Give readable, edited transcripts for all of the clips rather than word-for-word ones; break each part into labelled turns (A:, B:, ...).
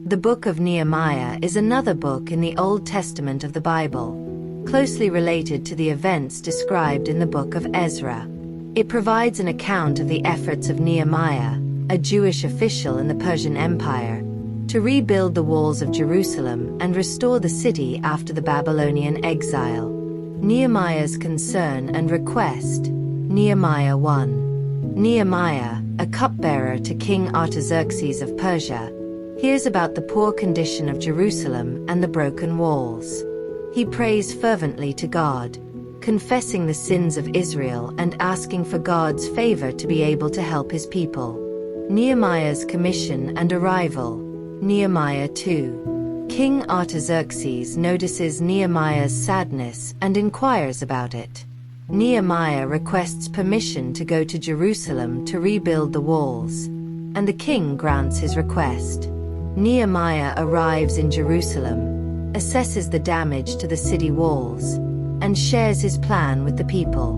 A: The Book of Nehemiah is another book in the Old Testament of the Bible, closely related to the events described in the Book of Ezra. It provides an account of the efforts of Nehemiah, a Jewish official in the Persian Empire, to rebuild the walls of Jerusalem and restore the city after the Babylonian exile. Nehemiah's concern and request. Nehemiah 1. Nehemiah, a cupbearer to King Artaxerxes of Persia, hears about the poor condition of Jerusalem and the broken walls. He prays fervently to God, confessing the sins of Israel and asking for God's favor to be able to help his people. Nehemiah's commission and arrival. Nehemiah 2. King Artaxerxes notices Nehemiah's sadness and inquires about it. Nehemiah requests permission to go to Jerusalem to rebuild the walls, and the king grants his request. Nehemiah arrives in Jerusalem, assesses the damage to the city walls, and shares his plan with the people.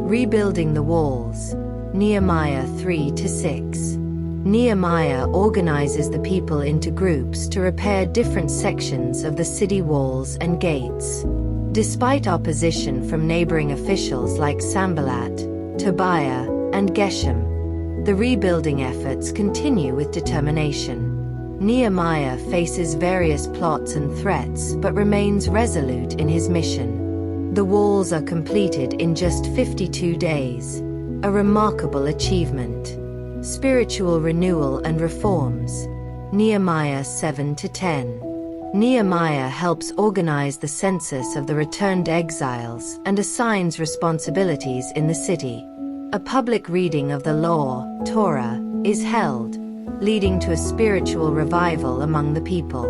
A: Rebuilding the walls. Nehemiah 3-6. Nehemiah organizes the people into groups to repair different sections of the city walls and gates. Despite opposition from neighboring officials like Sanballat, Tobiah, and Geshem, the rebuilding efforts continue with determination. Nehemiah faces various plots and threats but remains resolute in his mission. The walls are completed in just 52 days, a remarkable achievement. Spiritual renewal and reforms. Nehemiah 7-10. Nehemiah helps organize the census of the returned exiles and assigns responsibilities in the city. A public reading of the law, Torah, is held, leading to a spiritual revival among the people.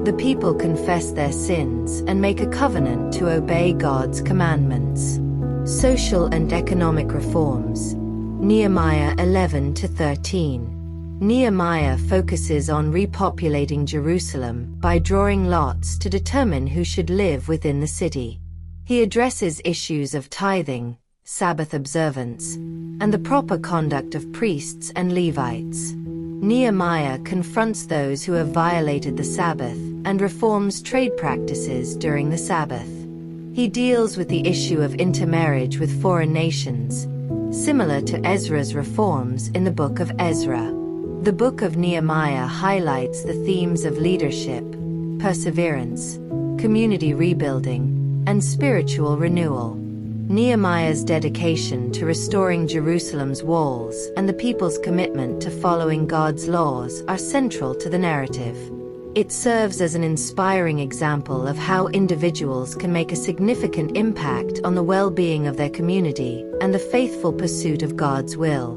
A: The people confess their sins and make a covenant to obey God's commandments. Social and economic reforms. Nehemiah 11-13. Nehemiah focuses on repopulating Jerusalem by drawing lots to determine who should live within the city. He addresses issues of tithing, Sabbath observance, and the proper conduct of priests and Levites. Nehemiah confronts those who have violated the Sabbath and reforms trade practices during the Sabbath. He deals with the issue of intermarriage with foreign nations, similar to Ezra's reforms in the Book of Ezra. The Book of Nehemiah highlights the themes of leadership, perseverance, community rebuilding, and spiritual renewal. Nehemiah's dedication to restoring Jerusalem's walls and the people's commitment to following God's laws are central to the narrative. It serves as an inspiring example of how individuals can make a significant impact on the well-being of their community and the faithful pursuit of God's will.